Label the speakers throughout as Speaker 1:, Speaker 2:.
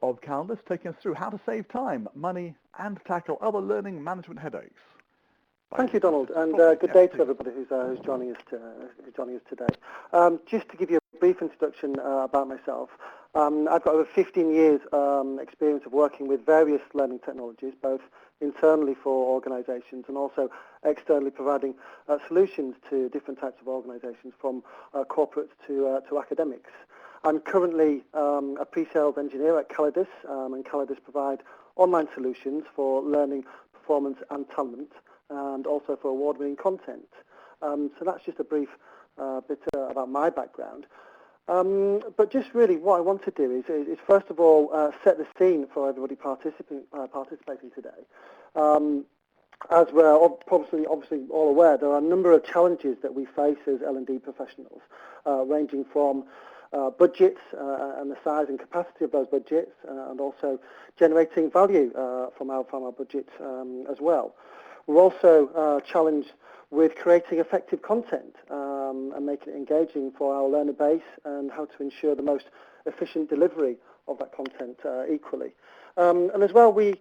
Speaker 1: of Kallidus, taking us through how to save time, money, and tackle other learning management headaches.
Speaker 2: Thank you, Donald, and good day to everybody who's joining us today. Just to give you a brief introduction about myself, I've got over 15 years experience of working with various learning technologies, both internally for organisations and also externally providing solutions to different types of organisations, from corporates to academics. I'm currently a pre-sales engineer at Kallidus, and Kallidus provide online solutions for learning, performance and talent, and also for award-winning content. So that's just a brief bit about my background. But just really what I want to do is first of all set the scene for everybody participating today. As we're obviously all aware, there are a number of challenges that we face as L&D professionals, ranging from budgets and the size and capacity of those budgets, and also generating value from our budgets as well. We're also challenged with creating effective content and making it engaging for our learner base, and how to ensure the most efficient delivery of that content equally. And as well, we're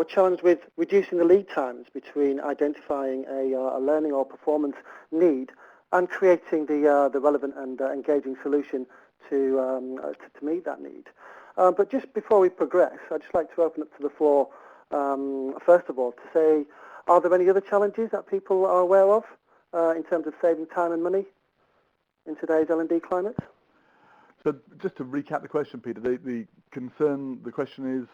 Speaker 2: challenged with reducing the lead times between identifying a learning or performance need and creating the relevant and engaging solution to meet that need. But just before we progress, I'd just like to open up to the floor, first of all, to say, are there any other challenges that people are aware of in terms of saving time and money in today's L&D climate?
Speaker 1: So just to recap the question, Peter, the question is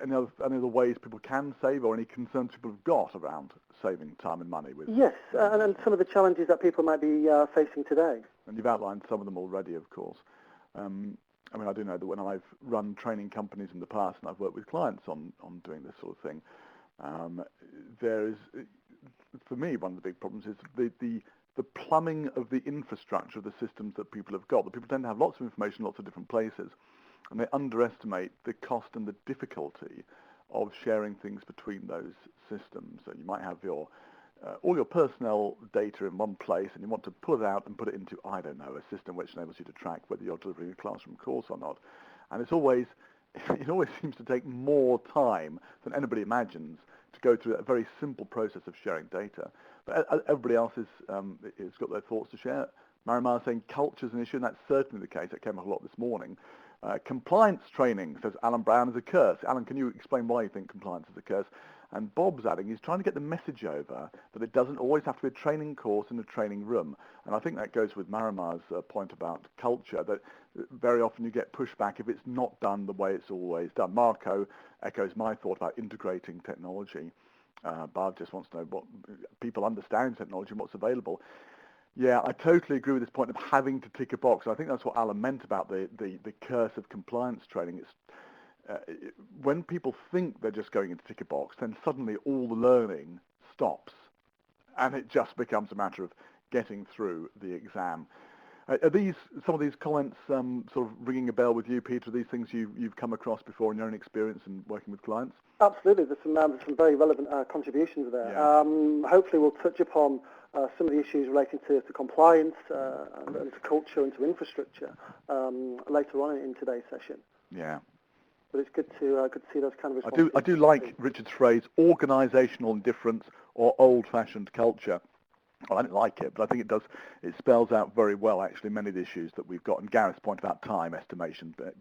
Speaker 1: any other ways people can save, or any concerns people have got around saving time and money?
Speaker 2: Yes, and some of the challenges that people might be facing today.
Speaker 1: And you've outlined some of them already, of course. I mean, I do know that when I've run training companies in the past and I've worked with clients on doing this sort of thing, there is, for me, one of the big problems is the plumbing of the infrastructure of the systems that people have got. The people tend to have lots of information, lots of different places, and they underestimate the cost and the difficulty of sharing things between those systems. So you might have all your personnel data in one place, and you want to pull it out and put it into, I don't know, a system which enables you to track whether you're delivering a classroom course or not. And it always seems to take more time than anybody imagines to go through that very simple process of sharing data. But everybody else has got their thoughts to share. Marimar is saying culture is an issue, and that's certainly the case. That came up a lot this morning. Compliance training, says Alan Brown, is a curse. Alan, can you explain why you think compliance is a curse? And Bob's adding, he's trying to get the message over that it doesn't always have to be a training course in a training room. And I think that goes with Marimar's point about culture, that very often you get pushback if it's not done the way it's always done. Marco echoes my thought about integrating technology. Barb just wants to know what people understand technology and what's available. Yeah, I totally agree with this point of having to tick a box. I think that's what Alan meant about the curse of compliance training. It's when people think they're just going in to tick a box, then suddenly all the learning stops, and it just becomes a matter of getting through the exam. Are some of these comments sort of ringing a bell with you, Peter? Are these things you've come across before in your own experience in working with clients?
Speaker 2: Absolutely. There's some very relevant contributions there. Yeah. Hopefully we'll touch upon some of the issues relating to compliance and to culture and to infrastructure later on in today's session.
Speaker 1: Yeah.
Speaker 2: But it's good to see those kind of responses.
Speaker 1: I do like Richard's phrase, organisational indifference or old-fashioned culture. Well, I don't like it, but I think it spells out very well, actually, many of the issues that we've got. And Gareth's point about time estimation, but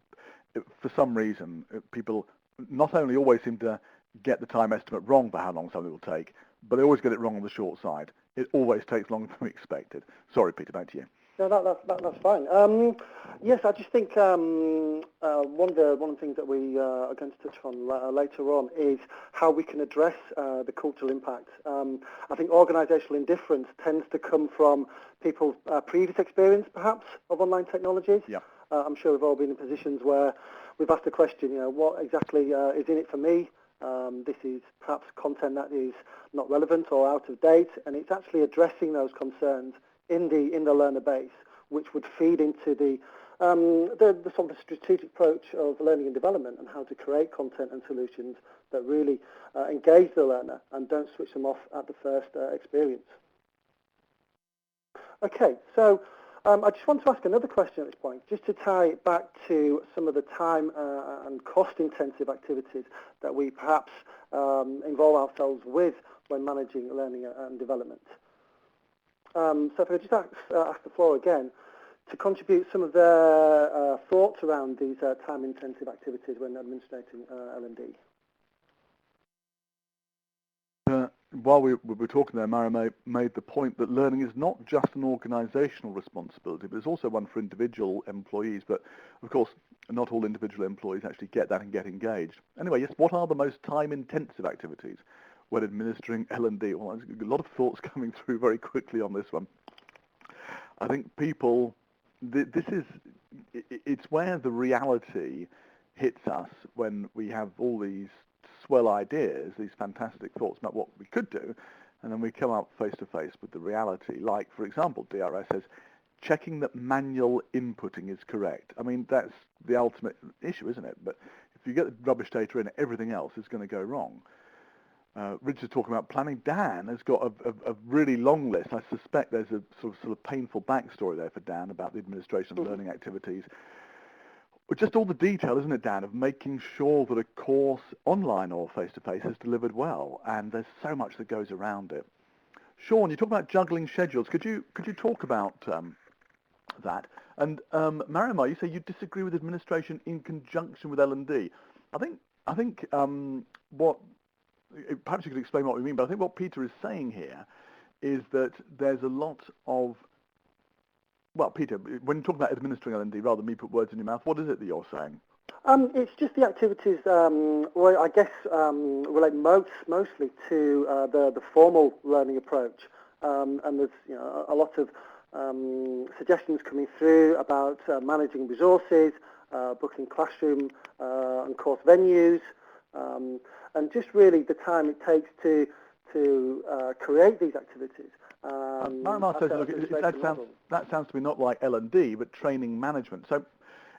Speaker 1: for some reason, people not only always seem to get the time estimate wrong for how long something will take, but they always get it wrong on the short side. It always takes longer than we expected. Sorry, Peter, back to you.
Speaker 2: No, that's fine. Yes, I just think one of the things that we are going to touch on later on is how we can address the cultural impact. I think organisational indifference tends to come from people's previous experience, perhaps, of online technologies.
Speaker 1: Yeah.
Speaker 2: I'm sure we've all been in positions where we've asked the question, what exactly is in it for me? This is perhaps content that is not relevant or out of date, and it's actually addressing those concerns in the learner base, which would feed into the sort of strategic approach of learning and development, and how to create content and solutions that really engage the learner and don't switch them off at the first experience. Okay, so I just want to ask another question at this point, just to tie it back to some of the time and cost-intensive activities that we perhaps involve ourselves with when managing learning and development. So if I could just ask the floor again to contribute some of their thoughts around these time-intensive activities when administrating L&D.
Speaker 1: While we were talking there, Mara made the point that learning is not just an organisational responsibility, but it's also one for individual employees. But, of course, not all individual employees actually get that and get engaged. Anyway, yes, what are the most time-intensive activities when administering L&D? Well, there's a lot of thoughts coming through very quickly on this one. I think people, it's where the reality hits us when we have all these swell ideas, these fantastic thoughts about what we could do, and then we come up face to face with the reality. Like, for example, DRS says, checking that manual inputting is correct. I mean, that's the ultimate issue, isn't it? But if you get the rubbish data in, everything else is going to go wrong. Richard's talking about planning. Dan has got a really long list. I suspect there's a sort of painful backstory there for Dan about the administration of learning activities. But just all the detail, isn't it, Dan, of making sure that a course, online or face-to-face, is delivered well, and there's so much that goes around it. Sean, you talk about juggling schedules. Could you talk about that? And Marimar, you say you disagree with administration in conjunction with L&D. I think what perhaps you could explain what we mean, but I think what Peter is saying here is that there's a lot of. Well, Peter, when you talk about administering L&D, rather than me put words in your mouth, what is it that you're saying?
Speaker 2: It's just the activities, well, I guess, relate mostly to the formal learning approach. And there's a lot of suggestions coming through about managing resources, booking classroom and course venues, and just really the time it takes to create these activities.
Speaker 1: Marimar says, look, that sounds to me not like L&D, but training management. So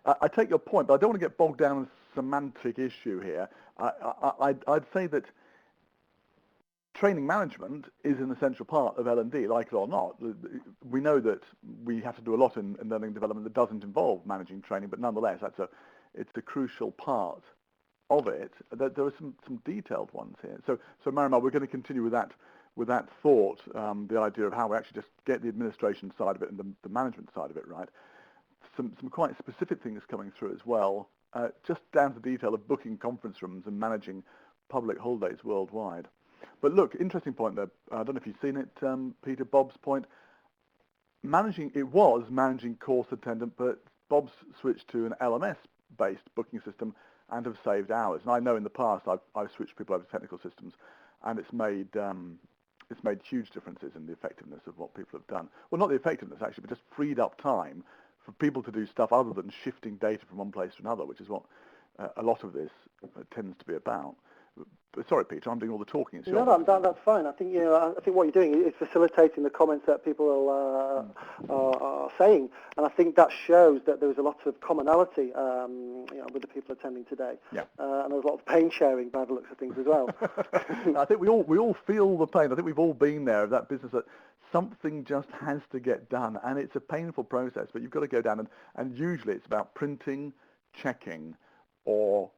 Speaker 1: I take your point, but I don't want to get bogged down in a semantic issue here. I'd say that training management is an essential part of L&D, like it or not. We know that we have to do a lot in learning and development that doesn't involve managing training, but nonetheless, it's a crucial part of it. There are some detailed ones here. So Marimar, we're going to continue with that thought, the idea of how we actually just get the administration side of it and the management side of it right. Some quite specific things coming through as well, just down to the detail of booking conference rooms and managing public holidays worldwide. But look, interesting point there. I don't know if you've seen it, Peter, Bob's point. It was managing course attendant, but Bob's switched to an LMS-based booking system and have saved hours. And I know in the past I've switched people over to technical systems, and it's made huge differences in the effectiveness of what people have done. Well, not the effectiveness actually, but just freed up time for people to do stuff other than shifting data from one place to another, which is what a lot of this tends to be about. But sorry, Peter, I'm doing all the talking. It's
Speaker 2: no, that's fine. I think I think what you're doing is facilitating the comments that people are saying, and I think that shows that there is a lot of commonality, with the people attending today.
Speaker 1: Yeah.
Speaker 2: And there's a lot of pain sharing by the looks of things as well.
Speaker 1: I think we all feel the pain. I think we've all been there of that business that something just has to get done, and it's a painful process. But you've got to go down, and usually it's about printing, checking, or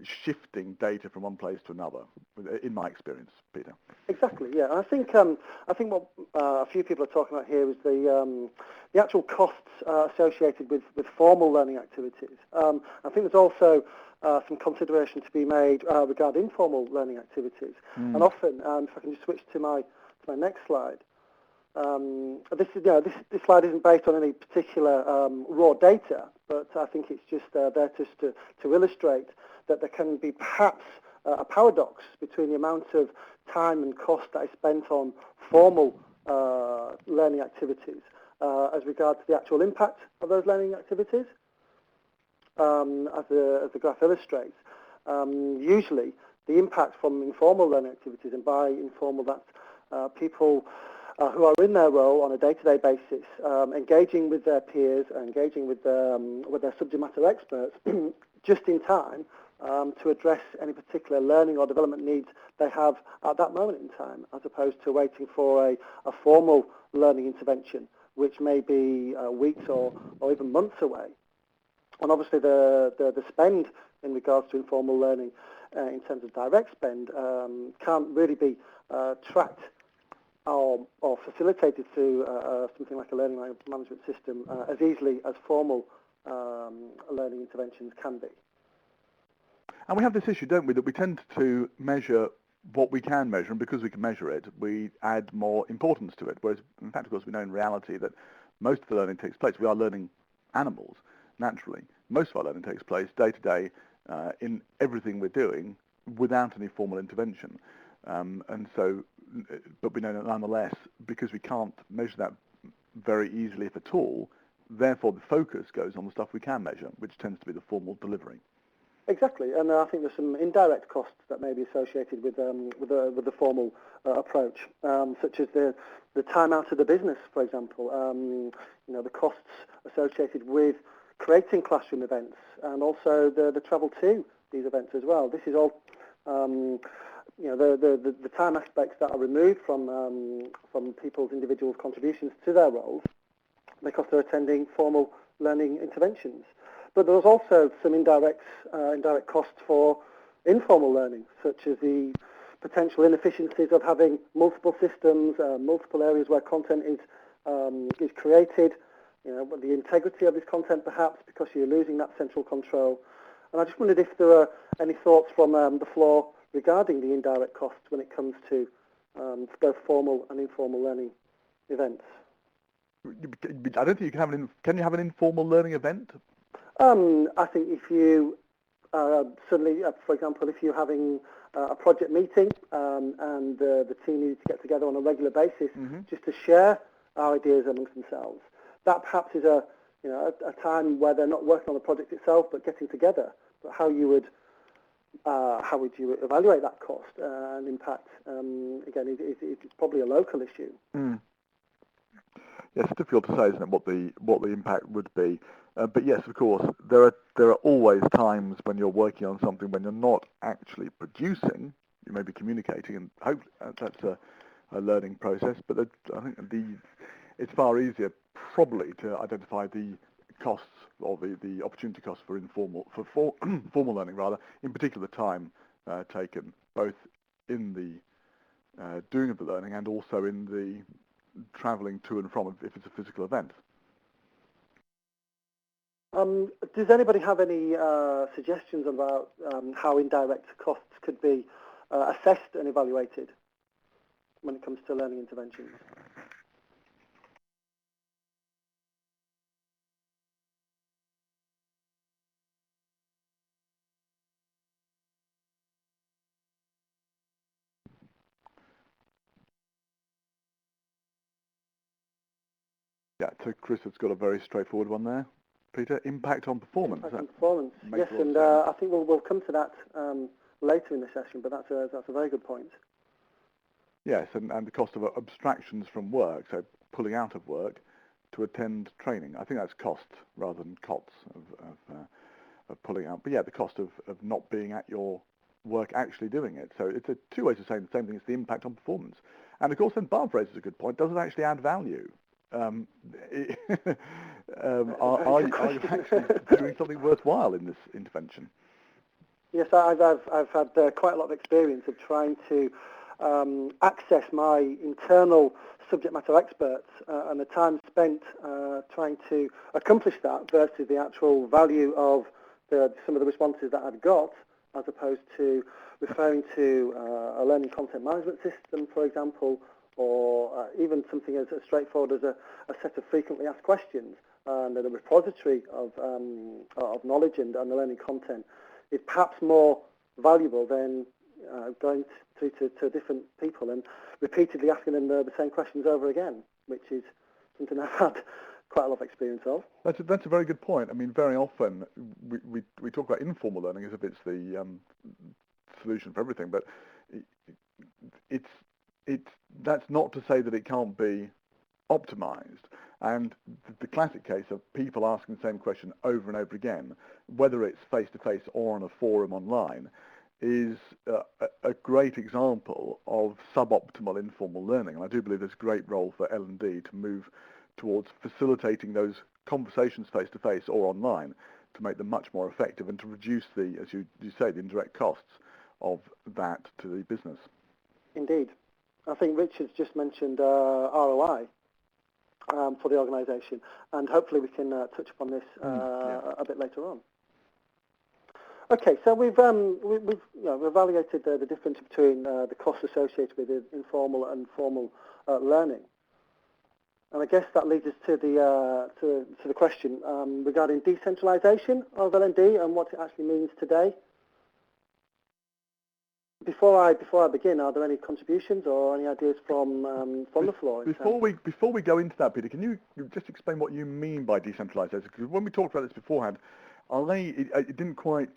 Speaker 1: shifting data from one place to another, in my experience, Peter.
Speaker 2: Exactly, yeah. And I think what a few people are talking about here is the actual costs associated with formal learning activities. I think there's also some consideration to be made regarding informal learning activities. And often, if I can just switch to my next slide. This slide isn't based on any particular raw data, but I think it's just there just to illustrate that there can be perhaps a paradox between the amount of time and cost that is spent on formal learning activities as regards to the actual impact of those learning activities. As the graph illustrates, usually the impact from informal learning activities, and by informal that's people who are in their role on a day-to-day basis, engaging with their peers, engaging with their subject matter experts, just in time to address any particular learning or development needs they have at that moment in time, as opposed to waiting for a formal learning intervention which may be weeks or even months away. And obviously the spend in regards to informal learning in terms of direct spend can't really be tracked or facilitated through something like a learning management system as easily as formal learning interventions can be.
Speaker 1: And we have this issue, don't we, that we tend to measure what we can measure, and because we can measure it, we add more importance to it. Whereas, in fact, of course, we know in reality that most of the learning takes place. We are learning animals, naturally. Most of our learning takes place day to day in everything we're doing without any formal intervention. And so, but we know that nonetheless, because we can't measure that very easily, if at all, therefore the focus goes on the stuff we can measure, which tends to be the formal delivery.
Speaker 2: Exactly, and I think there's some indirect costs that may be associated with the formal approach, such as the time out of the business, for example. The costs associated with creating classroom events, and also the travel to these events as well. This is all, the time aspects that are removed from people's individual contributions to their roles because they're attending formal learning interventions. But there's also some indirect costs for informal learning, such as the potential inefficiencies of having multiple systems, multiple areas where content is created, the integrity of this content perhaps, because you're losing that central control. And I just wondered if there are any thoughts from the floor regarding the indirect costs when it comes to both formal and informal learning events.
Speaker 1: I don't think you can you have an informal learning event?
Speaker 2: I think if you suddenly, for example, if you're having a project meeting and the team needs to get together on a regular basis just to share ideas amongst themselves, that perhaps is a time where they're not working on the project itself but getting together. But how would you evaluate that cost and impact? Again, it's probably a local issue.
Speaker 1: Yes, it's difficult to say, isn't it, what the impact would be. But yes, of course, there are always times when you're working on something when you're not actually producing. You may be communicating, and hopefully that's a learning process. But I think it's far easier probably to identify the costs or the opportunity costs for formal learning, rather, in particular the time taken, both in the doing of the learning and also in the travelling to and from if it's a physical event.
Speaker 2: Does anybody have any suggestions about how indirect costs could be assessed and evaluated when it comes to learning interventions?
Speaker 1: Yeah, so Chris has got a very straightforward one there. Peter, impact on performance.
Speaker 2: Impact on performance, yes, and I think we'll come to that later in the session, but that's a very good point.
Speaker 1: Yes, and the cost of abstractions from work, so pulling out of work to attend training. I think that's cost rather than COTS of pulling out. But yeah, the cost of not being at your work actually doing it. So it's two ways of saying the same thing. It's the impact on performance. And of course, then Barbara raises a good point. Does it actually add value? Are you actually doing something worthwhile in this intervention?
Speaker 2: Yes, I've had quite a lot of experience of trying to access my internal subject matter experts and the time spent trying to accomplish that versus the actual value of some of the responses that I've got, as opposed to referring to a learning content management system, for example, or even something as straightforward as a set of frequently asked questions and a repository of knowledge and the learning content is perhaps more valuable than going to different people and repeatedly asking them the same questions over again, which is something I've had quite a lot of experience of.
Speaker 1: That's a very good point. I mean, very often we talk about informal learning as if it's the solution for everything, but that's not to say that it can't be optimized. And the classic case of people asking the same question over and over again, whether it's face-to-face or on a forum online, is a great example of suboptimal informal learning. And I do believe there's a great role for L&D to move towards facilitating those conversations face-to-face or online to make them much more effective and to reduce the, as you say, the indirect costs of that to the business.
Speaker 2: Indeed. I think Richard's just mentioned ROI for the organisation, and hopefully we can touch upon this a bit later on. Okay, so we've evaluated the difference between the costs associated with informal and formal learning, and I guess that leads us to the question regarding decentralisation of L&D and what it actually means today. Before I begin, are there any contributions or any ideas from the floor?
Speaker 1: Before we go into that, Peter, can you just explain what you mean by decentralisation? Because when we talked about this beforehand, it didn't quite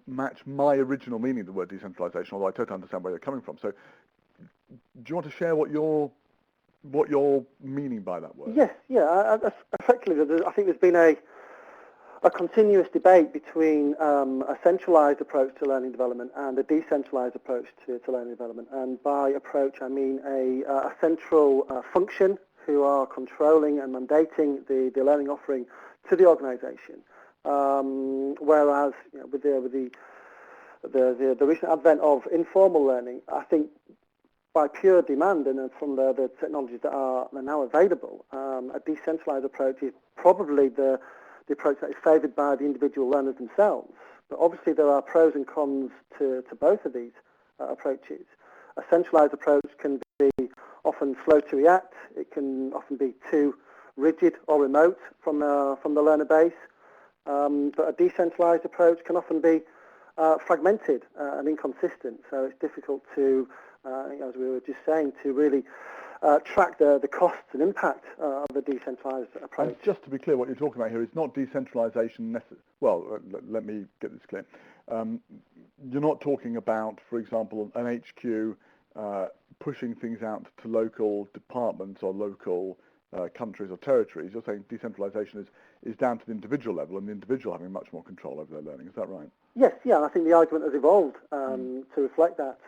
Speaker 1: match my original meaning of the word decentralisation, although I totally understand where you're coming from. So, do you want to share what you're meaning by that word?
Speaker 2: Yes, yeah. Effectively, I think there's been a continuous debate between a centralised approach to learning development and a decentralised approach to learning development. And by approach, I mean a central function who are controlling and mandating the learning offering to the organisation. Whereas with the recent advent of informal learning, I think by pure demand and from the technologies that are now available, a decentralised approach is probably the approach that is favoured by the individual learners themselves. But obviously there are pros and cons to both of these approaches. A centralised approach can be often slow to react. It can often be too rigid or remote from the learner base. But a decentralised approach can often be fragmented and inconsistent. So it's difficult to, as we were just saying, to really track the costs and impact of the decentralised approach.
Speaker 1: And just to be clear, what you're talking about here is not decentralisation. Well, let me get this clear. You're not talking about, for example, an HQ pushing things out to local departments or local countries or territories. You're saying decentralisation is down to the individual level and the individual having much more control over their learning. Is that right?
Speaker 2: Yes, yeah. I think the argument has evolved to reflect that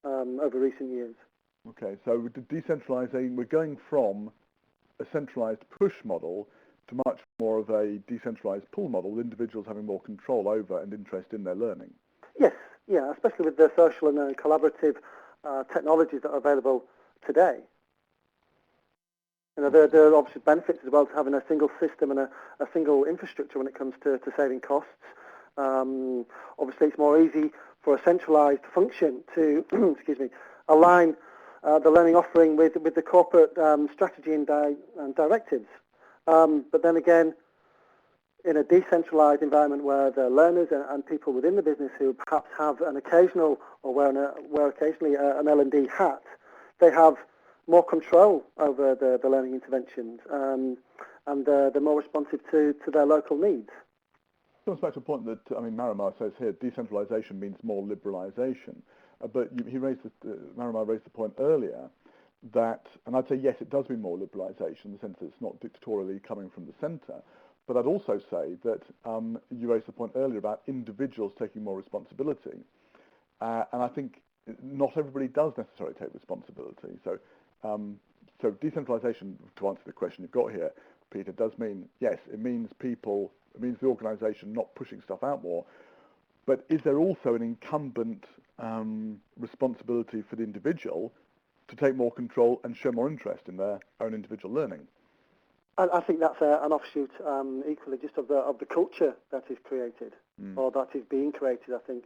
Speaker 2: over recent years.
Speaker 1: Okay, so with the decentralising, we're going from a centralised push model to much more of a decentralised pull model, with individuals having more control over and interest in their learning.
Speaker 2: Yes, yeah, especially with the social and collaborative technologies that are available today. There are obviously benefits as well to having a single system and a single infrastructure when it comes to saving costs. Obviously, it's more easy for a centralised function to align the learning offering with the corporate strategy and directives. But then again, in a decentralised environment where the learners and people within the business who perhaps have an occasional or wear occasionally an L&D hat, they have more control over the learning interventions and they're more responsive to their local needs.
Speaker 1: It comes back to a point that, Marimar says here, decentralisation means more liberalisation. But Marimar raised the point earlier that, and I'd say yes, it does mean more liberalisation in the sense that it's not dictatorially coming from the centre. But I'd also say that you raised the point earlier about individuals taking more responsibility. And I think not everybody does necessarily take responsibility. So decentralisation, to answer the question you've got here, Peter, does mean, yes, it means the organisation not pushing stuff out more. But is there also an incumbent responsibility for the individual to take more control and show more interest in their own individual learning?
Speaker 2: I think that's an offshoot equally just of the culture that is created or that is being created. I think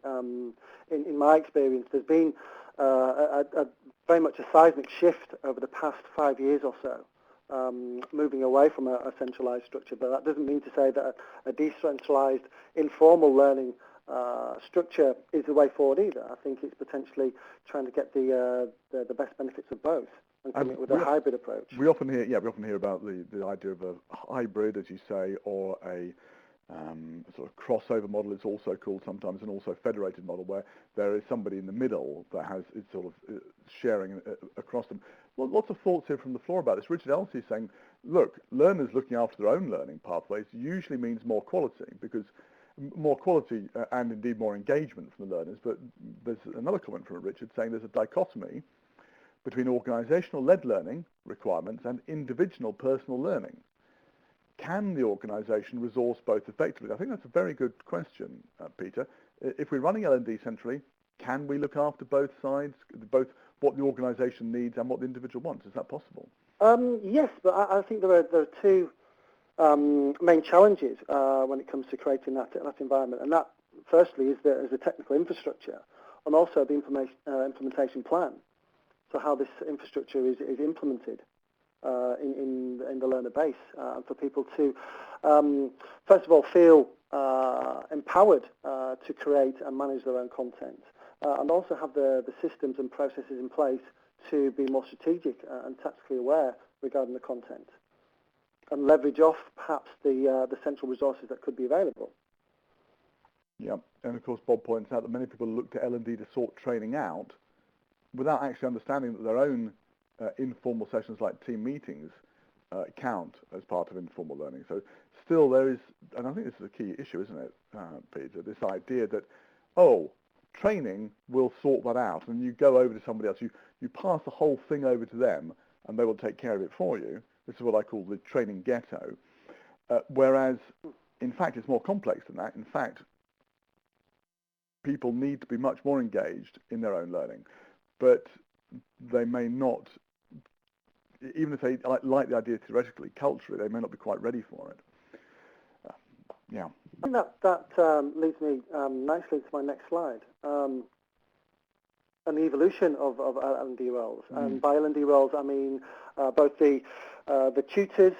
Speaker 2: in my experience there's been a very much a seismic shift over the past 5 years or so, moving away from a centralised structure. But that doesn't mean to say that a decentralised informal learning structure is the way forward either. I think it's potentially trying to get the best benefits of both and coming up with a hybrid approach.
Speaker 1: We often hear about the idea of a hybrid, as you say, or a sort of crossover model, it's also called sometimes, and also federated model, where there is somebody in the middle that is sort of sharing across them. Well, lots of thoughts here from the floor about this. Richard Elsie is saying, look, learners looking after their own learning pathways usually means more quality, because more quality and indeed more engagement from the learners. But there's another comment from Richard saying there's a dichotomy between organisational-led learning requirements and individual personal learning. Can the organisation resource both effectively? I think that's a very good question, Peter. If we're running L&D centrally, can we look after both sides, both what the organisation needs and what the individual wants? Is that possible?
Speaker 2: Yes, but I think there are two main challenges when it comes to creating that environment, and that firstly is the technical infrastructure and also the implementation plan. So how this infrastructure is implemented in the learner base, and for people to first of all feel empowered to create and manage their own content, and also have the systems and processes in place to be more strategic and tactically aware regarding the content, and leverage off perhaps the central resources that could be available.
Speaker 1: Yeah, and of course Bob points out that many people look to L&D to sort training out without actually understanding that their own informal sessions like team meetings count as part of informal learning. So still there is, and I think this is a key issue, isn't it, Peter, this idea that, oh, training will sort that out, and you go over to somebody else, you pass the whole thing over to them, and they will take care of it for you. This is what I call the training ghetto. Whereas, in fact, it's more complex than that. In fact, people need to be much more engaged in their own learning, but they may not, even if they like the idea theoretically, culturally, they may not be quite ready for it. Yeah.
Speaker 2: I think that leads me nicely to my next slide, and the evolution of L&D roles. And by L&D roles, I mean both the tutors,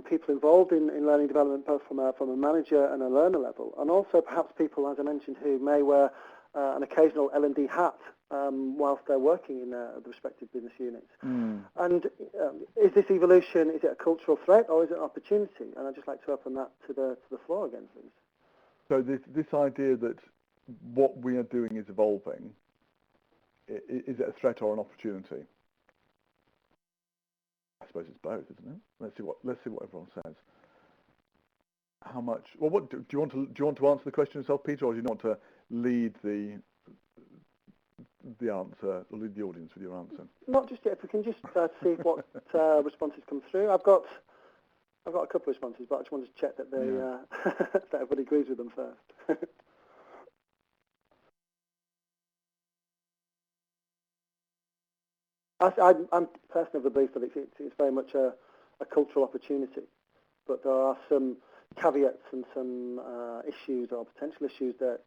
Speaker 2: people involved in learning development, both from a manager and a learner level, and also perhaps people, as I mentioned, who may wear an occasional L&D hat whilst they're working in the respective business units. And is this evolution, is it a cultural threat or is it an opportunity? And I'd just like to open that to the floor again, please.
Speaker 1: So this idea that what we are doing is evolving, is it a threat or an opportunity? I suppose it's both, isn't it? Let's see what everyone says. How much? Well, what do you want to answer the question yourself, Peter, or do you want to lead the answer, or lead the audience with your answer?
Speaker 2: Not just yet. If we can just see what responses come through. I've got a couple of responses, but I just wanted to check that they that everybody agrees with them first. I'm personally of the belief that it's very much a cultural opportunity, but there are some caveats and some issues or potential issues that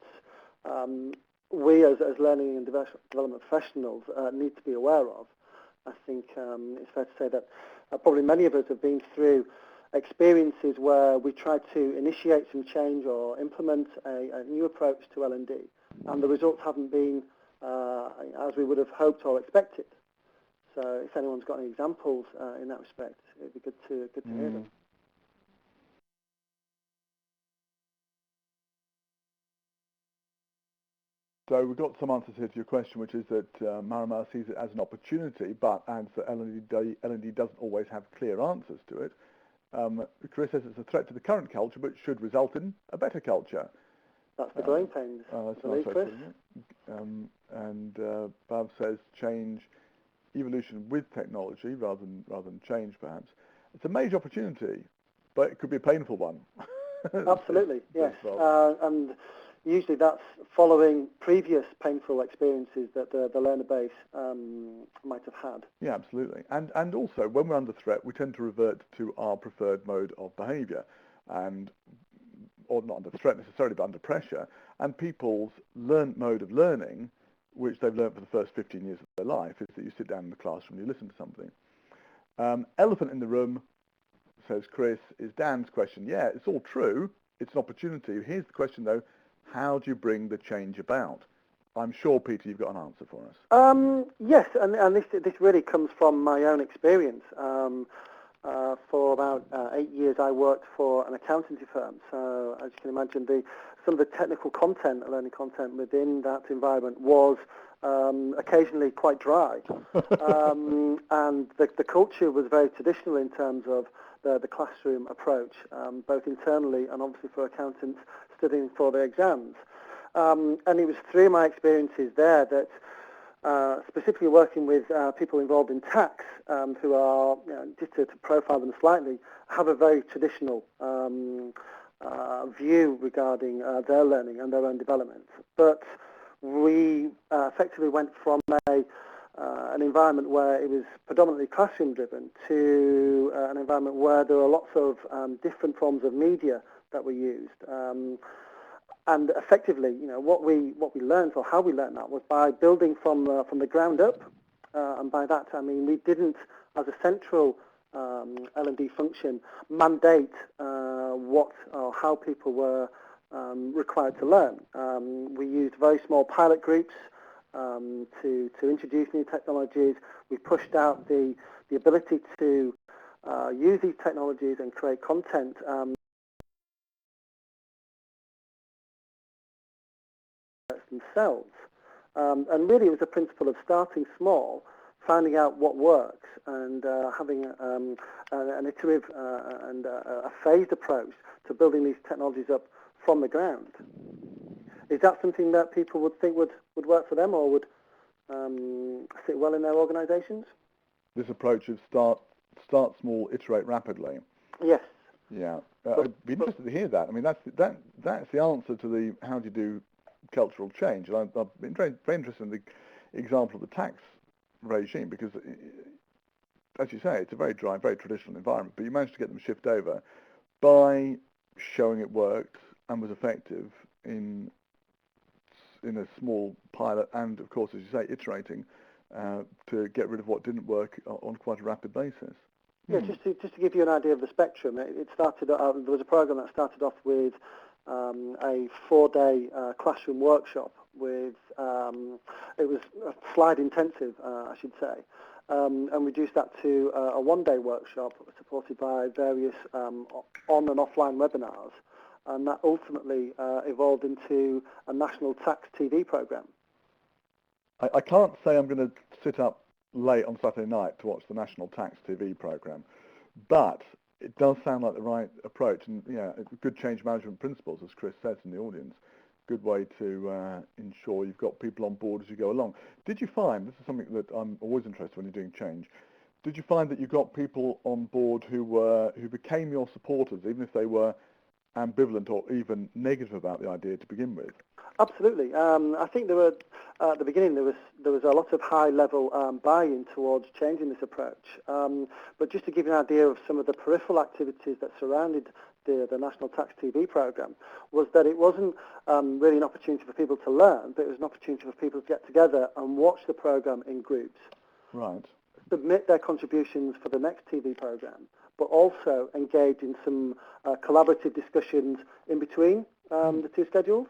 Speaker 2: we as learning and development professionals need to be aware of. I think it's fair to say that probably many of us have been through experiences where we tried to initiate some change or implement a new approach to L&D, and the results haven't been as we would have hoped or expected. So if anyone's got any examples in that respect, it'd be good to hear them.
Speaker 1: So we've got some answers here to your question, which is that Marimar sees it as an opportunity, but adds that L&D doesn't always have clear answers to it. Chris says it's a threat to the current culture, but should result in a better culture.
Speaker 2: That's the growing pains.
Speaker 1: That's
Speaker 2: nice Chris.
Speaker 1: And Bav says change, evolution with technology rather than change, perhaps. It's a major opportunity, but it could be a painful one.
Speaker 2: Absolutely, yes. And usually that's following previous painful experiences that the learner base might have had.
Speaker 1: Yeah, absolutely. And also, when we're under threat, we tend to revert to our preferred mode of behaviour, or not under threat necessarily, but under pressure. And people's learned mode of learning, which they've learned for the first 15 years of their life, is that you sit down in the classroom and you listen to something. Elephant in the room, says Chris, is Dan's question. Yeah, it's all true. It's an opportunity. Here's the question, though. How do you bring the change about? I'm sure, Peter, you've got an answer for us.
Speaker 2: Yes, and this really comes from my own experience. For about 8 years, I worked for an accountancy firm. So, as you can imagine, some of the technical content, learning content within that environment was occasionally quite dry. And the culture was very traditional in terms of the classroom approach, both internally and obviously for accountants studying for their exams. And it was through my experiences there that specifically working with people involved in tax who are, just to profile them slightly, have a very traditional view regarding their learning and their own development. But we effectively went from an environment where it was predominantly classroom driven to an environment where there are lots of different forms of media that were used. And effectively, what we learned, or how we learned that, was by building from the ground up. And by that I mean we didn't, as a central L&D function, mandate what or how people were required to learn. We used very small pilot groups to introduce new technologies. We pushed out the ability to use these technologies and create content themselves. And really it was a principle of starting small, finding out what works, and having an iterative and a phased approach to building these technologies up from the ground. Is that something that people would think would work for them, or would sit well in their organisations?
Speaker 1: This approach of start small, iterate rapidly.
Speaker 2: Yes.
Speaker 1: Yeah, I'd be interested to hear that. I mean, that's the answer to the how do you do cultural change. And I've been very interested in the example of the tax regime, because, as you say, it's a very dry, very traditional environment, but you managed to get them to shift over by showing it worked and was effective in a small pilot, and of course, as you say, iterating to get rid of what didn't work on quite a rapid basis.
Speaker 2: Yeah, just to give you an idea of the spectrum, it started. There was a program that started off with a 4-day classroom workshop with, it was slide intensive, I should say, and reduced that to a 1-day workshop supported by various on and offline webinars, and that ultimately evolved into a national tax TV program.
Speaker 1: I can't say I'm going to sit up late on Saturday night to watch the national tax TV program, but it does sound like the right approach, and good change management principles, as Chris says in the audience. Good way to ensure you've got people on board as you go along. Did you find, this is something that I'm always interested when you're doing change, did you find that you got people on board who became your supporters, even if they were ambivalent or even negative about the idea to begin with?
Speaker 2: Absolutely. I think there were, at the beginning, there was a lot of high-level buy-in towards changing this approach. But just to give you an idea of some of the peripheral activities that surrounded the National Tax TV program, was that it wasn't really an opportunity for people to learn, but it was an opportunity for people to get together and watch the program in groups.
Speaker 1: Right.
Speaker 2: Submit their contributions for the next TV program, but also engage in some collaborative discussions in between the two schedules.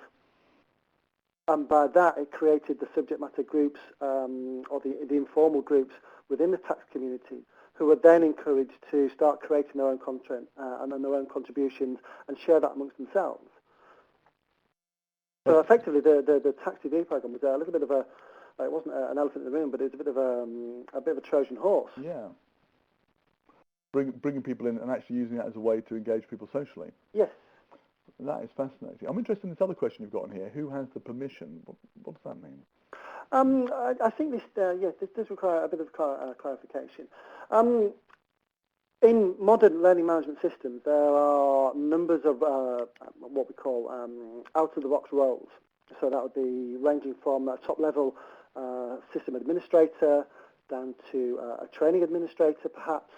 Speaker 2: And by that, it created the subject matter groups, or the informal groups within the tax community, who were then encouraged to start creating their own content and then their own contributions and share that amongst themselves. So effectively, the tax TV program was a little bit of a, it wasn't an elephant in the room, but it was a bit of a Trojan horse.
Speaker 1: Yeah. Bringing people in and actually using that as a way to engage people socially.
Speaker 2: Yes.
Speaker 1: That is fascinating. I'm interested in this other question you've got on here. Who has the permission? What does that mean?
Speaker 2: I think this does require a bit of clarification. In modern learning management systems, there are numbers of what we call out-of-the-box roles. So that would be ranging from a top-level system administrator down to a training administrator, perhaps,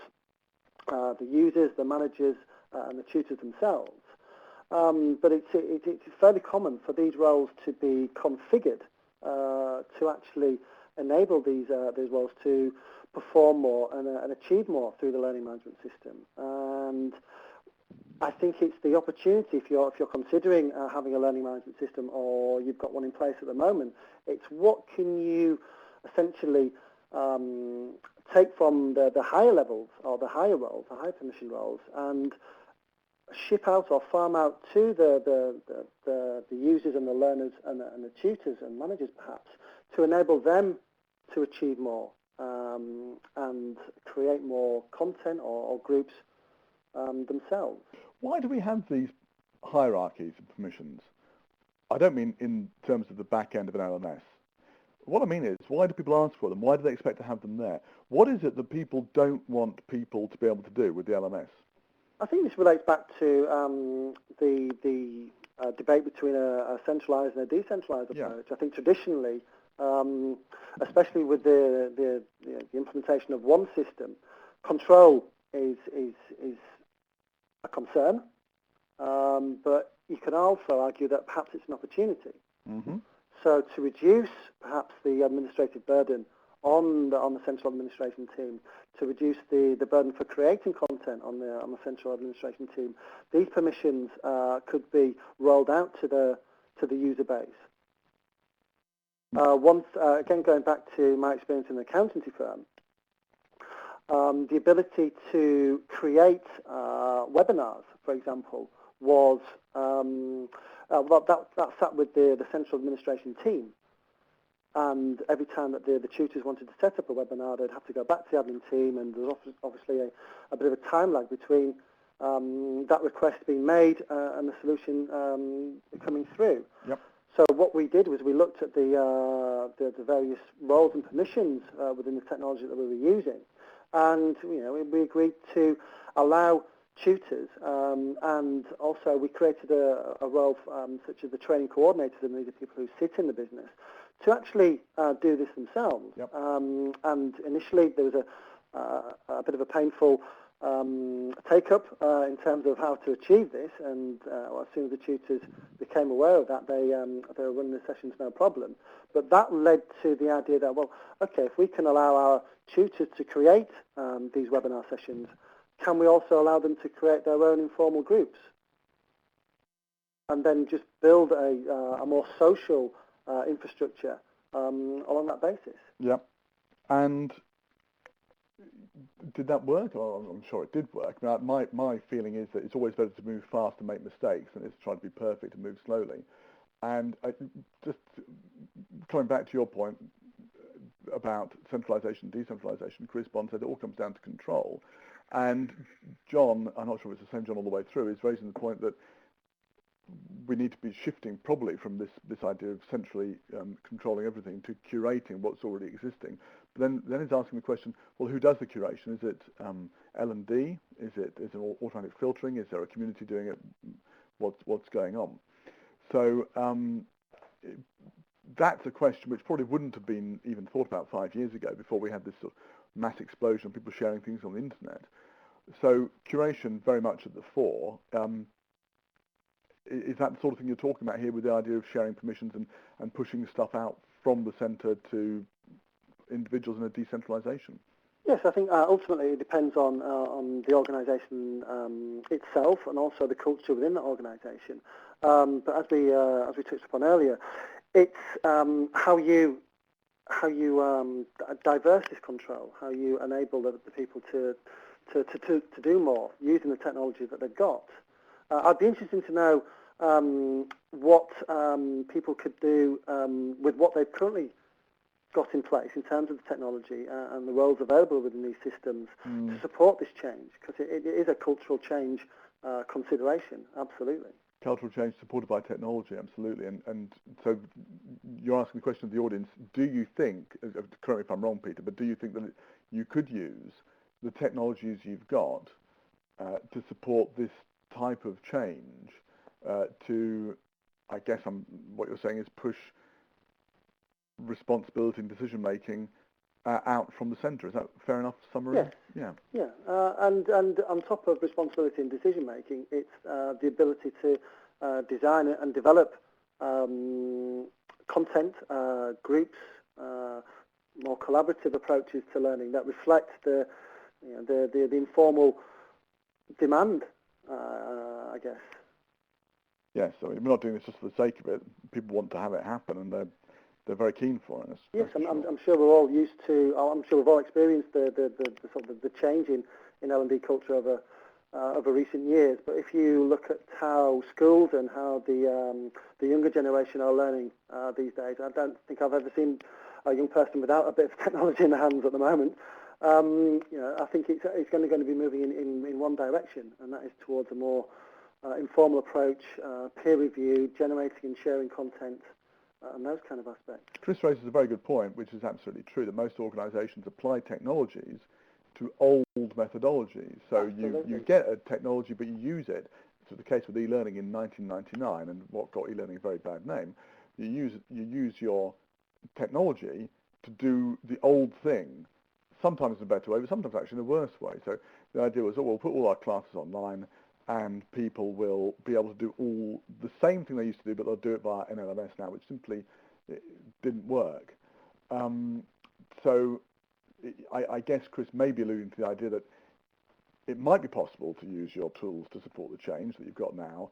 Speaker 2: the users, the managers, and the tutors themselves. But it's fairly common for these roles to be configured to actually enable these roles to perform more and achieve more through the learning management system. And I think it's the opportunity, if you're considering having a learning management system, or you've got one in place at the moment, it's what can you essentially take from the higher levels, or the higher roles, the higher permission roles, and ship out or farm out to the users and the learners and the tutors and managers, perhaps, to enable them to achieve more and create more content or groups themselves.
Speaker 1: Why do we have these hierarchies of permissions? I don't mean in terms of the back end of an LMS. what I mean is, why do people ask for them? Why do they expect to have them there? What is it that people don't want people to be able to do with the LMS?
Speaker 2: I think this relates back to the debate between a centralised and a decentralised approach. I think traditionally, especially with the implementation of one system, control is a concern, but you can also argue that perhaps it's an opportunity.
Speaker 1: Mm-hmm.
Speaker 2: So to reduce perhaps the administrative burden on the central administration team, to reduce the burden for creating content on the central administration team, these permissions could be rolled out to the user base. Again, going back to my experience in an accountancy firm, the ability to create webinars, for example, was that sat with the central administration team. And every time that the tutors wanted to set up a webinar, they'd have to go back to the admin team, and there's obviously a bit of a time lag between that request being made and the solution coming through.
Speaker 1: Yep.
Speaker 2: So what we did was we looked at the various roles and permissions within the technology that we were using, and we agreed to allow tutors, and also we created a role such as the training coordinators, and these are people who sit in the business, to actually do this themselves.
Speaker 1: Yep.
Speaker 2: And initially there was a bit of a painful take-up in terms of how to achieve this, and as soon as the tutors became aware of that, they were running the sessions no problem. But that led to the idea that, well, okay, if we can allow our tutors to create these webinar sessions, can we also allow them to create their own informal groups? And then just build a more social infrastructure along that basis.
Speaker 1: Yep. And did that work? Oh, I'm sure it did work. My feeling is that it's always better to move fast and make mistakes than it's try to be perfect and move slowly. And just coming back to your point about centralisation, decentralisation, Chris Bond said it all comes down to control. And John, I'm not sure if it's the same John all the way through, is raising the point that we need to be shifting probably from this idea of centrally controlling everything to curating what's already existing. But then he's asking the question, well, who does the curation? Is it L&D? Is it automatic filtering? Is there a community doing it? What's going on? So that's a question which probably wouldn't have been even thought about 5 years ago, before we had this sort of mass explosion of people sharing things on the internet. So curation very much at the fore. Is that the sort of thing you're talking about here, with the idea of sharing permissions and pushing stuff out from the centre to individuals in a decentralisation?
Speaker 2: Yes, I think ultimately it depends on the organisation itself, and also the culture within that organisation. But as we touched upon earlier, it's how you diverse this control, how you enable the people to do more using the technology that they've got. I'd be interested to know what people could do with what they've currently got in place in terms of the technology and the roles available within these systems to support this change, because it is a cultural change consideration, absolutely.
Speaker 1: Cultural change supported by technology, absolutely. And so you're asking the question of the audience, do you think, correct me if I'm wrong, Peter, but do you think that you could use the technologies you've got to support this type of change to, I guess what you're saying is push responsibility and decision-making out from the centre? Is that fair enough summary?
Speaker 2: Yes. Yeah. And on top of responsibility and decision-making, it's the ability to design and develop content, groups, more collaborative approaches to learning that reflect the informal demand, I guess.
Speaker 1: Yes, I mean, we're not doing this just for the sake of it. People want to have it happen, and they're very keen for it.
Speaker 2: Yes, I'm sure we're all used to. I'm sure we've all experienced the sort of the change in L&D culture over recent years. But if you look at how schools and how the younger generation are learning these days, I don't think I've ever seen a young person without a bit of technology in their hands at the moment. I think it's going to be moving in one direction, and that is towards a more informal approach, peer review, generating and sharing content and those kind of aspects.
Speaker 1: Chris raises a very good point, which is absolutely true, that most organisations apply technologies to old methodologies. So you get a technology, but you use it. So the case with e-learning in 1999, and what got e-learning a very bad name, you use your technology to do the old thing, sometimes in a better way, but sometimes actually in a worse way. So the idea was, we'll put all our classes online, and people will be able to do all the same thing they used to do, but they'll do it via an LMS now, which simply didn't work. So I guess Chris may be alluding to the idea that it might be possible to use your tools to support the change that you've got now,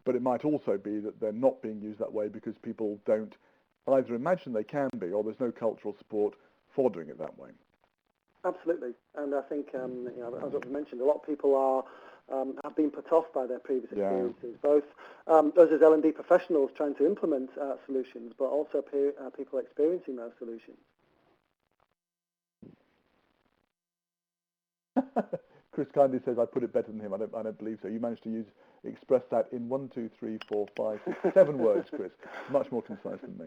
Speaker 1: but it might also be that they're not being used that way because people don't either imagine they can be, or there's no cultural support for doing it that way.
Speaker 2: Absolutely, and I think, as I've mentioned, a lot of people have been put off by their previous experiences, both us as L&D professionals trying to implement solutions, but also people experiencing those solutions.
Speaker 1: Chris kindly says I put it better than him. I don't believe so. You managed to express that in 1, 2, 3, 4, 5, 6, 7 words, Chris. Much more concise than me.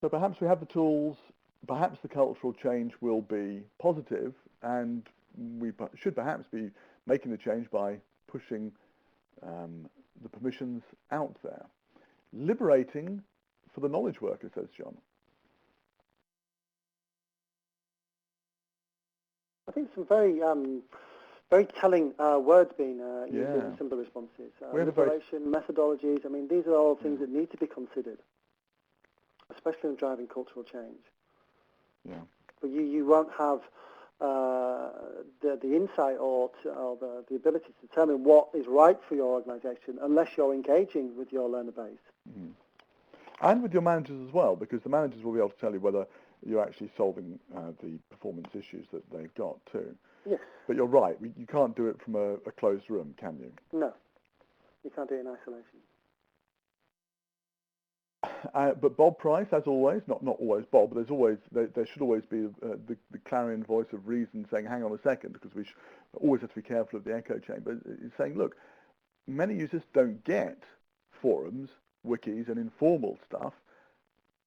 Speaker 1: So perhaps we have the tools, perhaps the cultural change will be positive, and we should perhaps be making the change by pushing the permissions out there. Liberating for the knowledge worker, says John.
Speaker 2: I think some very telling words being used in some of the responses. Liberation, methodologies, I mean, these are all things that need to be considered, especially in driving cultural change.
Speaker 1: Yeah.
Speaker 2: But you won't have the insight or the ability to determine what is right for your organisation unless you're engaging with your learner base.
Speaker 1: Mm. And with your managers as well, because the managers will be able to tell you whether you're actually solving the performance issues that they've got too.
Speaker 2: Yes.
Speaker 1: But you're right, you can't do it from a closed room, can you?
Speaker 2: No, you can't do it in isolation.
Speaker 1: But Bob Price, as always, not always Bob, but there should always be the clarion voice of reason saying, hang on a second, because we always have to be careful of the echo chamber. It's saying, look, many users don't get forums, wikis, and informal stuff.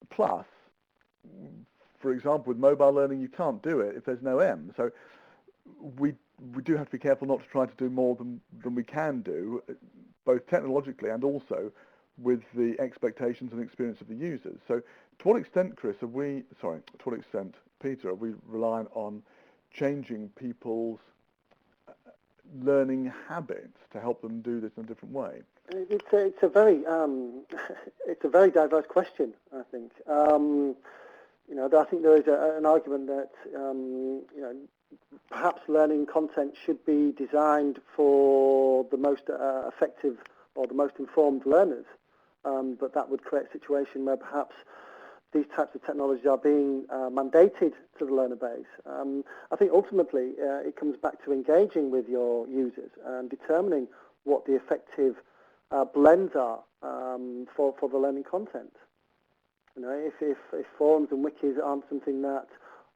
Speaker 1: Plus, for example, with mobile learning, you can't do it if there's no M. So we do have to be careful not to try to do more than we can do, both technologically and also with the expectations and experience of the users. So to what extent, Chris, Peter, are we relying on changing people's learning habits to help them do this in a different way?
Speaker 2: It's a very diverse question, I think. I think there is an argument that perhaps learning content should be designed for the most effective or the most informed learners, but that would create a situation where perhaps these types of technologies are being mandated to the learner base. I think ultimately it comes back to engaging with your users and determining what the effective blends are for the learning content. If forums and wikis aren't something that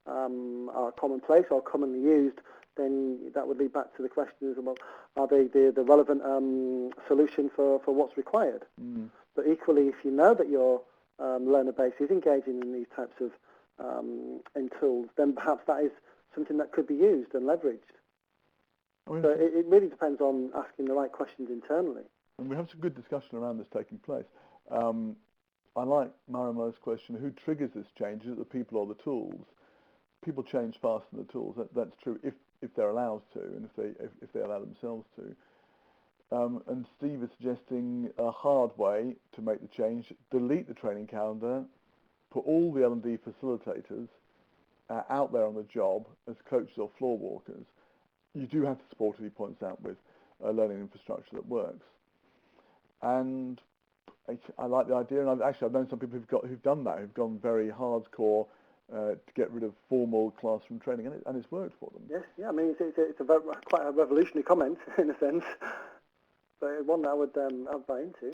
Speaker 2: are commonplace or commonly used, then that would lead back to the question of, well, are they the relevant solution for what's required? Mm. But equally, if you know that your learner base is engaging in these types of in tools, then perhaps that is something that could be used and leveraged. So it really depends on asking the right questions internally.
Speaker 1: And we have some good discussion around this taking place. I like Marima's question, who triggers this change? Is it the people or the tools? People change faster than the tools. That's true if they're allowed to, and if they allow themselves to. And Steve is suggesting a hard way to make the change: delete the training calendar, put all the L&D facilitators out there on the job as coaches or floor walkers. You do have to support, as he points out, with a learning infrastructure that works. And I like the idea, and I've known some people who've done that, who've gone very hardcore to get rid of formal classroom training, and it's worked for them.
Speaker 2: Yes, yeah. I mean, it's quite a revolutionary comment in a sense, but one that I would buy into.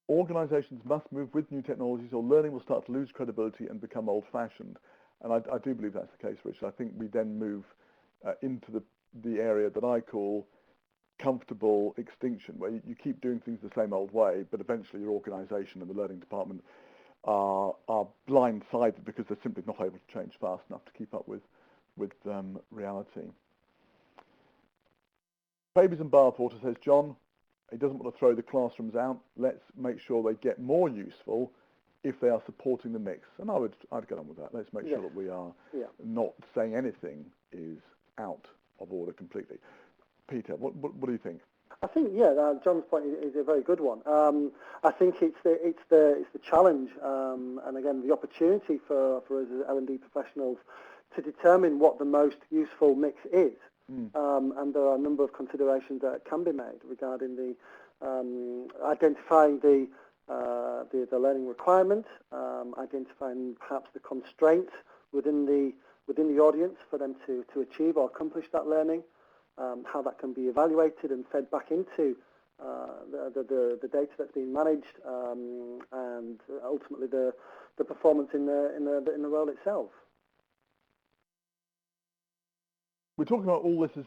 Speaker 1: Organisations must move with new technologies, or learning will start to lose credibility and become old-fashioned. And I do believe that's the case, Richard. I think we then move into the area that I call comfortable extinction, where you keep doing things the same old way, but eventually your organisation and the learning department are blindsided because they're simply not able to change fast enough to keep up with reality. Babies and bathwater, says John. He doesn't want to throw the classrooms out. Let's make sure they get more useful if they are supporting the mix. And I'd get on with that. Let's make sure that we are not saying anything is out of order completely. Peter, what do you think?
Speaker 2: I think John's point is a very good one. I think it's the challenge and again the opportunity for us as L&D professionals to determine what the most useful mix is. And there are a number of considerations that can be made regarding the identifying the learning requirement, identifying perhaps the constraints within the audience for them to achieve or accomplish that learning, how that can be evaluated and fed back into the data that's being managed, and ultimately the performance in the role itself.
Speaker 1: We're talking about all this as,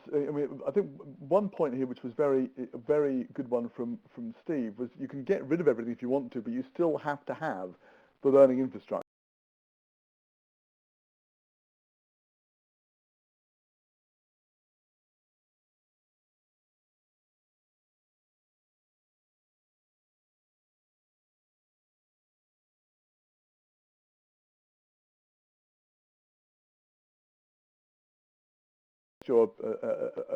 Speaker 1: I think one point here which was a very good one from Steve was you can get rid of everything if you want to, but you still have to have the learning infrastructure.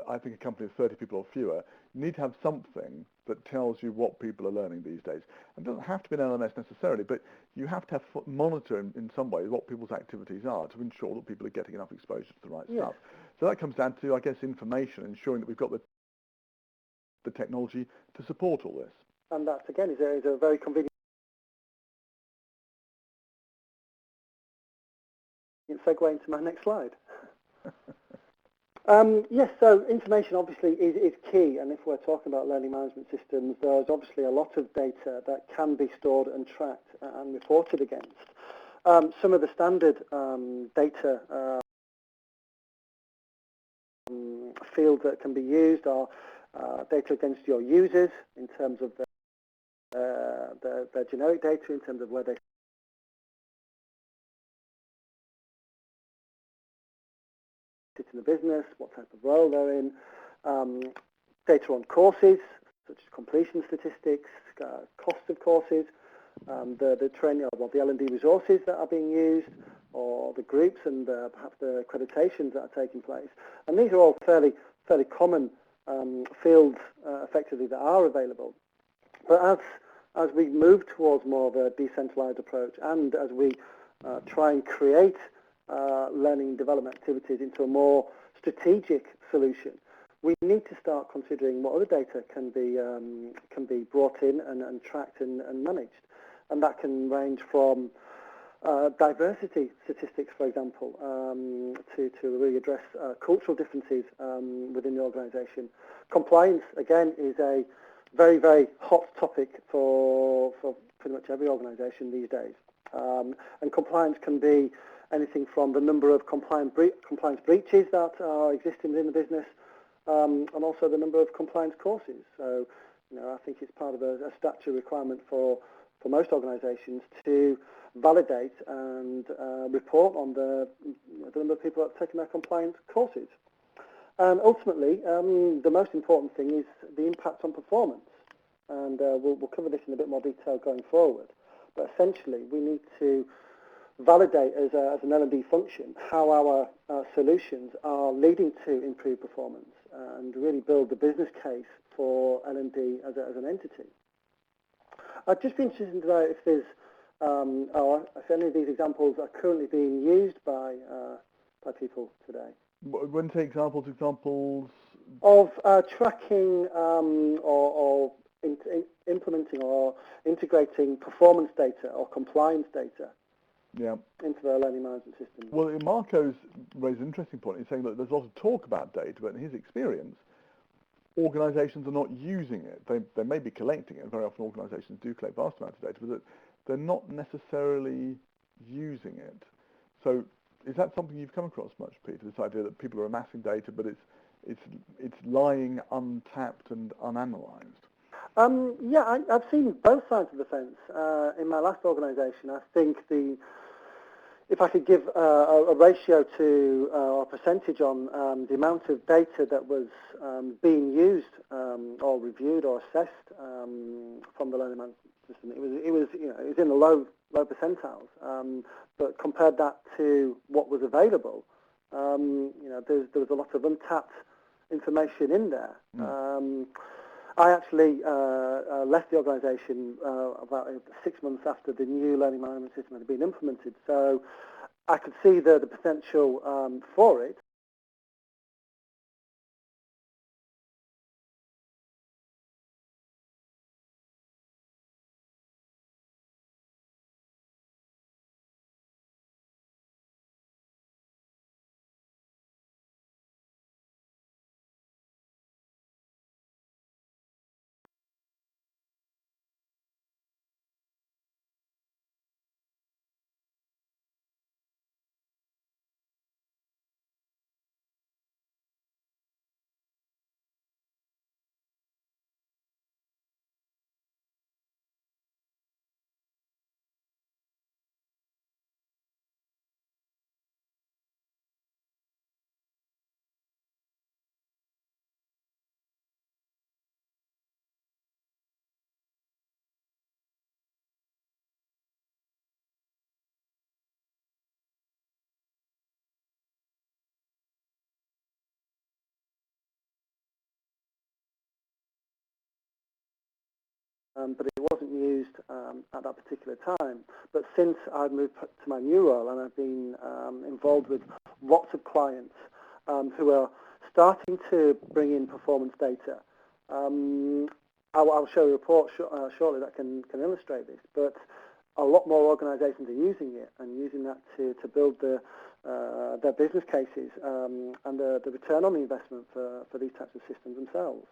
Speaker 1: I think a company of 30 people or fewer, you need to have something that tells you what people are learning these days. It doesn't have to be an LMS necessarily, but you have to monitor in some way what people's activities are to ensure that people are getting enough exposure to the right stuff. So that comes down to, I guess, information, ensuring that we've got the technology to support all this.
Speaker 2: And that, again, is a very convenient segue into my next slide. Yes, so information obviously is key, and if we're talking about learning management systems, there's obviously a lot of data that can be stored and tracked and reported against. Some of the standard data fields that can be used are data against your users in terms of their generic data, in terms of where they sit in the business, what type of role they're in, data on courses, such as completion statistics, cost of courses, the training, or the L&D resources that are being used, or the groups and perhaps the accreditations that are taking place. And these are all fairly common fields, effectively, that are available. But as we move towards more of a decentralized approach, and as we try and create learning and development activities into a more strategic solution, we need to start considering what other data can be brought in and tracked and managed. And that can range from diversity statistics, for example, to really address cultural differences within the organisation. Compliance, again, is a very, very hot topic for pretty much every organisation these days. And compliance can be anything from the number of compliance breaches that are existing within the business, and also the number of compliance courses. So, I think it's part of a statutory requirement for most organisations to validate and report on the number of people that have taken their compliance courses. And ultimately, the most important thing is the impact on performance. And we'll cover this in a bit more detail going forward. But essentially, we need to validate as an L&D function how our solutions are leading to improved performance and really build the business case for L&D as an entity. I'd just be interested to know if there's if any of these examples are currently being used by people today.
Speaker 1: When you say examples
Speaker 2: of tracking or implementing or integrating performance data or compliance data into their learning management system.
Speaker 1: Well, Marco's raised an interesting point. He's saying that there's a lot of talk about data, but in his experience, organisations are not using it. They may be collecting it, and very often organisations do collect vast amounts of data, but they're not necessarily using it. So is that something you've come across much, Peter, this idea that people are amassing data, but it's lying untapped and unanalyzed.
Speaker 2: Yeah, I've seen both sides of the fence. In my last organisation, I think if I could give a ratio to or a percentage on the amount of data that was being used or reviewed or assessed from the learning management system, it was in the low percentiles. But compared that to what was available, there was a lot of untapped information in there. I actually left the organisation about 6 months after the new learning management system had been implemented, so I could see the potential for it. But it wasn't used at that particular time. But since I've moved to my new role and I've been involved with lots of clients who are starting to bring in performance data, I'll show a report shortly that can illustrate this. But a lot more organisations are using it and using that to build their business cases and the return on the investment for these types of systems themselves.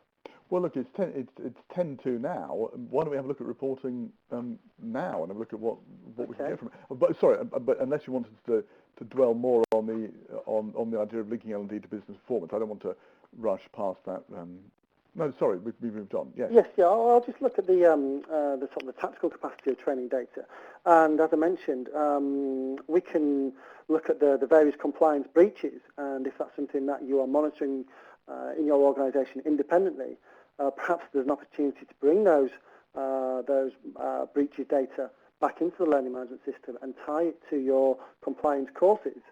Speaker 1: Well, look, it's 10:02 now. Why don't we have a look at reporting now and have a look at what we can get from it? But sorry, but unless you wanted to dwell more on the idea of linking L&D to business performance, I don't want to rush past that. No, sorry, we've moved on. Yes.
Speaker 2: Yes, yeah. I'll just look at the sort of the tactical capacity of training data, and as I mentioned, we can look at the various compliance breaches, and if that's something that you are monitoring in your organisation independently. Perhaps there's an opportunity to bring those breaches data back into the learning management system and tie it to your compliance courses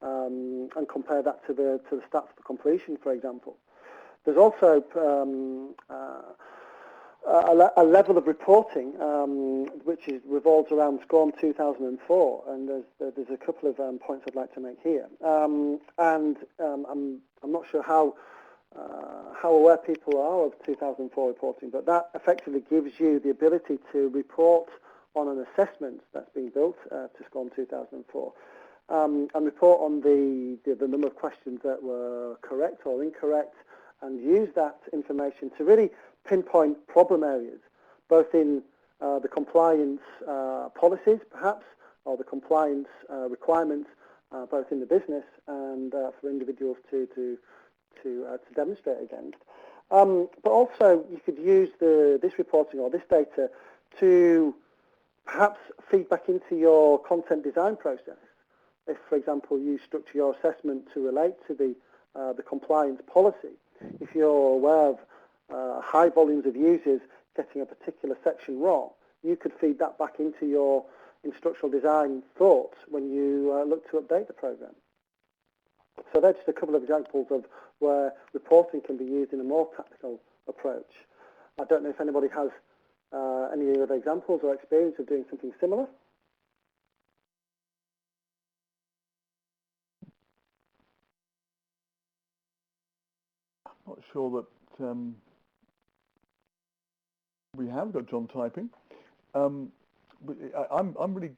Speaker 2: and compare that to the stats for completion, for example. There's also a level of reporting which revolves around SCORM 2004, and there's a couple of points I'd like to make here. I'm not sure how aware people are of 2004 reporting, but that effectively gives you the ability to report on an assessment that's been built to SCORM 2004 and report on the number of questions that were correct or incorrect, and use that information to really pinpoint problem areas, both in the compliance policies, perhaps, or the compliance requirements, both in the business and for individuals to demonstrate against. But also, you could use this reporting or this data to perhaps feed back into your content design process. If, for example, you structure your assessment to relate to the compliance policy, if you're aware of high volumes of users getting a particular section wrong, you could feed that back into your instructional design thoughts when you look to update the program. So that's just a couple of examples of where reporting can be used in a more tactical approach. I don't know if anybody has any other examples or experience of doing something similar.
Speaker 1: I'm not sure that we have got John typing. I'm really.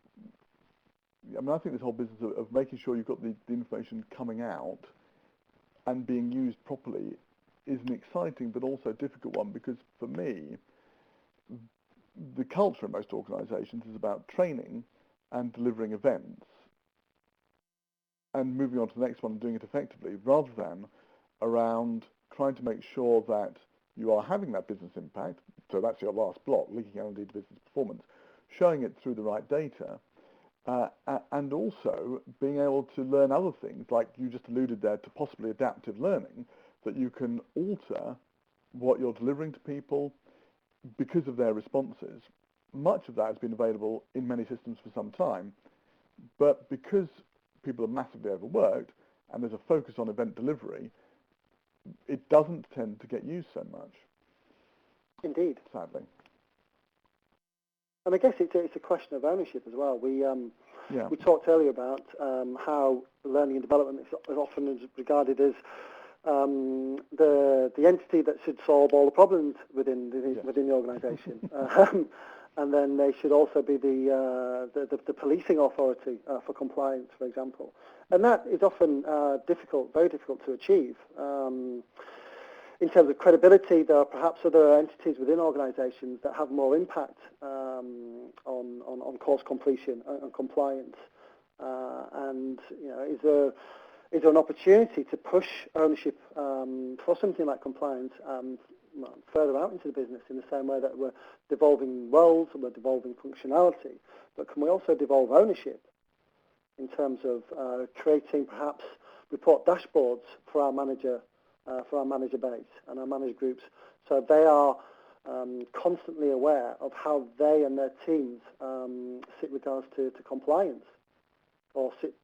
Speaker 1: I mean, I think this whole business of making sure you've got the information coming out and being used properly is an exciting but also difficult one, because for me, the culture in most organisations is about training and delivering events and moving on to the next one and doing it effectively, rather than around trying to make sure that you are having that business impact. So that's your last block, linking L&D to business performance, showing it through the right data, and also being able to learn other things, like you just alluded there to possibly adaptive learning, that you can alter what you're delivering to people because of their responses. Much of that has been available in many systems for some time, but because people are massively overworked and there's a focus on event delivery, it doesn't tend to get used so much.
Speaker 2: Indeed.
Speaker 1: Sadly.
Speaker 2: And I guess it's a question of ownership as well. We talked earlier about how learning and development is often regarded as the entity that should solve all the problems within the organisation, and then they should also be the policing authority for compliance, for example. And that is often very difficult to achieve. In terms of credibility, there are perhaps other entities within organisations that have more impact on course completion and compliance. And is there an opportunity to push ownership for something like compliance further out into the business in the same way that we're devolving roles and we're devolving functionality? But can we also devolve ownership in terms of creating perhaps report dashboards for our manager base and our manager groups, so they are constantly aware of how they and their teams sit in regards to compliance, or sit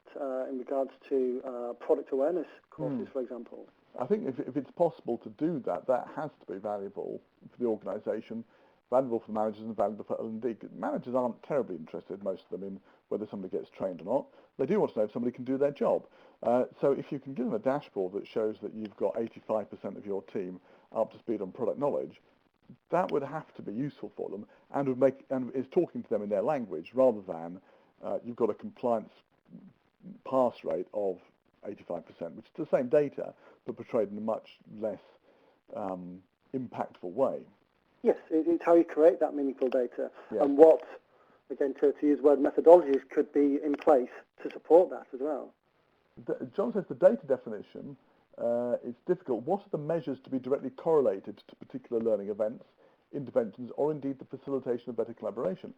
Speaker 2: in regards to product awareness courses, for example.
Speaker 1: I think if it's possible to do that, that has to be valuable for the organisation, valuable for managers and valuable for L&D. Managers aren't terribly interested, most of them, in whether somebody gets trained or not. They do want to know if somebody can do their job. So if you can give them a dashboard that shows that you've got 85% of your team up to speed on product knowledge, that would have to be useful for them, and is talking to them in their language, rather than you've got a compliance pass rate of 85%, which is the same data but portrayed in a much less impactful way.
Speaker 2: Yes, it's how you create that meaningful data, and what, again, to use word methodologies, could be in place to support that as well.
Speaker 1: John says the data definition is difficult. What are the measures to be directly correlated to particular learning events, interventions, or indeed the facilitation of better collaboration?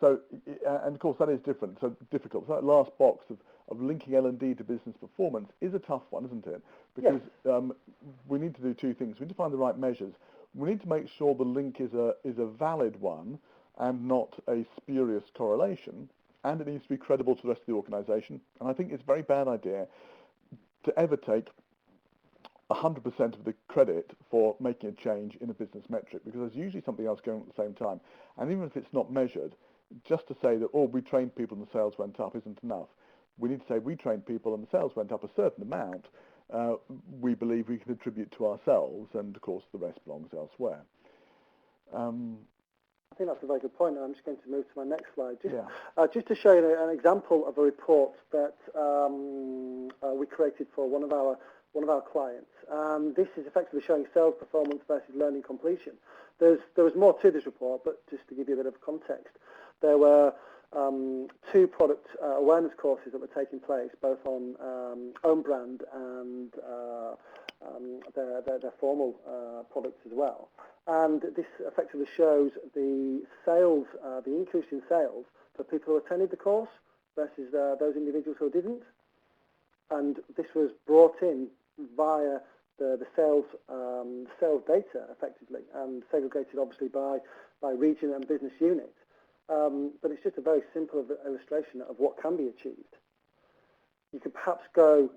Speaker 1: So, and of course that is different, so difficult. So that last box of linking L&D to business performance is a tough one, isn't it? Because we need to do two things. We need to find the right measures. We need to make sure the link is a valid one and not a spurious correlation, and it needs to be credible to the rest of the organisation. And I think it's a very bad idea to ever take 100% of the credit for making a change in a business metric, because there's usually something else going on at the same time. And even if it's not measured, just to say that, we trained people and the sales went up isn't enough. We need to say we trained people and the sales went up a certain amount. We believe we can attribute to ourselves, and of course the rest belongs elsewhere.
Speaker 2: I think that's a very good point, and I'm just going to move to my next slide. Just to show you an example of a report that we created for one of our clients. This is effectively showing sales performance versus learning completion. There was more to this report, but just to give you a bit of context, there were two product awareness courses that were taking place, both on own brand and their formal products as well. And this effectively shows the sales, the increase in sales for people who attended the course versus those individuals who didn't. And this was brought in via the sales data, effectively, and segregated obviously by region and business unit. But it's just a very simple illustration of what can be achieved. You could perhaps go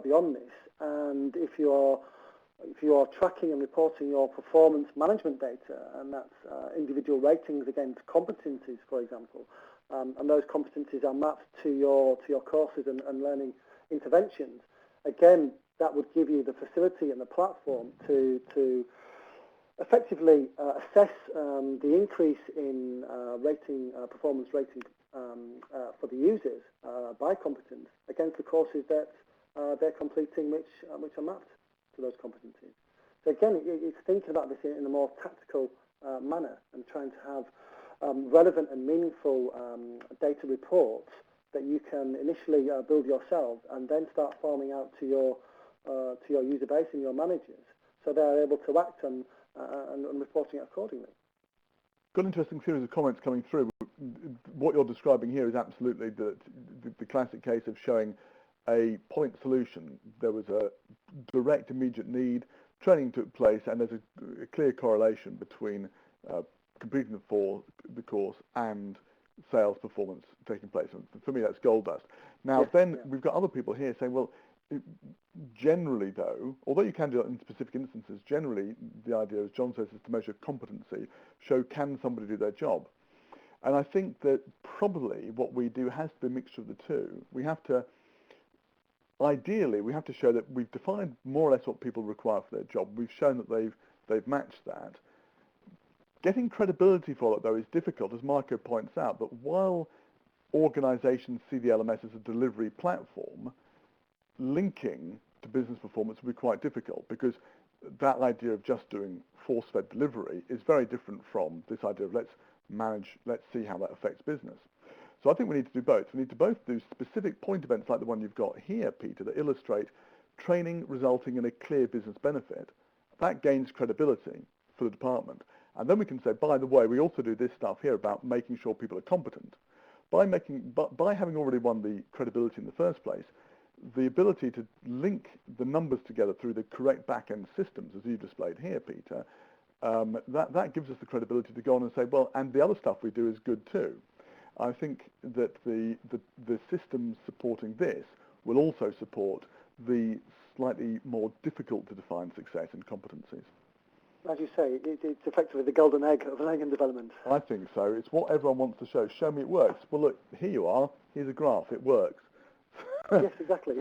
Speaker 2: beyond this, and if you are tracking and reporting your performance management data, and that's individual ratings against competencies, for example, and those competencies are mapped to your courses and learning interventions, again, that would give you the facility and the platform to effectively assess the increase in performance rating for the users by competence against the courses that they're completing, which are mapped to those competencies. So again, it's thinking about this in a more tactical manner and trying to have relevant and meaningful data reports that you can initially build yourself and then start farming out to your to your user base and your managers, so they're able to act and reporting it accordingly.
Speaker 1: Got an interesting series of comments coming through. What you're describing here is absolutely the classic case of showing a point solution. There was a direct, immediate need, training took place, and there's a clear correlation between completing the course and sales performance taking place. And for me, that's gold dust. Now,
Speaker 2: Yes,
Speaker 1: then
Speaker 2: yeah.
Speaker 1: we've got other people here saying, well, generally, though, although you can do it in specific instances, generally the idea, as John says, is to measure competency, show can somebody do their job. And I think that probably what we do has to be a mixture of the two. Ideally, we have to show that we've defined more or less what people require for their job. We've shown that they've matched that. Getting credibility for it, though, is difficult, as Marco points out, but while organisations see the LMS as a delivery platform, linking to business performance will be quite difficult, because that idea of just doing force-fed delivery is very different from this idea of let's see how that affects business. So I think we need to do both. We need to both do specific point events like the one you've got here, Peter, that illustrate training resulting in a clear business benefit. That gains credibility for the department. And then we can say, by the way, we also do this stuff here about making sure people are competent. By having already won the credibility in the first place, the ability to link the numbers together through the correct back-end systems, as you displayed here, Peter, that gives us the credibility to go on and say, well, and the other stuff we do is good too. I think that the systems supporting this will also support the slightly more difficult to define success and competencies.
Speaker 2: As you say, it's effectively the golden egg of learning and development.
Speaker 1: I think so. It's what everyone wants to show. Show me it works. Well, look, here you are. Here's a graph. It works.
Speaker 2: Yes, exactly.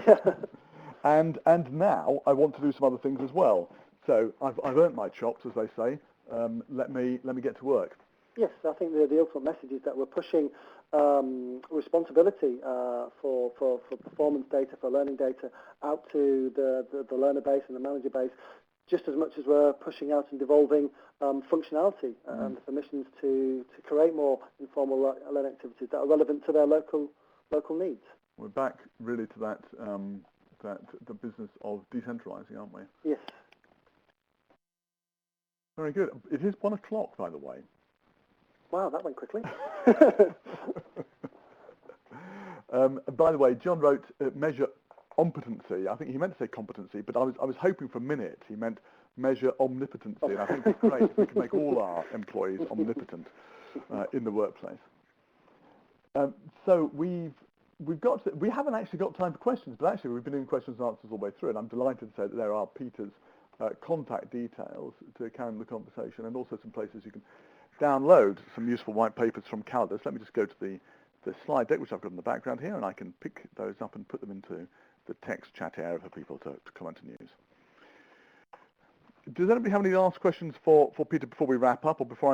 Speaker 1: and now I want to do some other things as well. So I've earned my chops, as they say. Let me get to work.
Speaker 2: Yes, I think the ultimate message is that we're pushing responsibility for performance data, for learning data, out to the learner base and the manager base, just as much as we're pushing out and devolving functionality and the permissions to create more informal learning activities that are relevant to their local needs.
Speaker 1: We're back really to that the business of decentralizing, aren't we?
Speaker 2: Yes.
Speaker 1: Very good. It is 1 o'clock, by the way.
Speaker 2: Wow, that went quickly.
Speaker 1: By the way, John wrote measure omnipotency. I think he meant to say competency, but I was hoping for a minute he meant measure omnipotency, and I think it's great if we can make all our employees omnipotent in the workplace. So we haven't actually got time for questions, but actually we've been doing questions and answers all the way through, and I'm delighted to say that there are Peter's contact details to carry on the conversation, and also some places you can download some useful white papers from Kallidus. Let me just go to the slide deck, which I've got in the background here, and I can pick those up and put them into the text chat area for people to comment and use. Does anybody have any last questions for Peter before we wrap up, or before I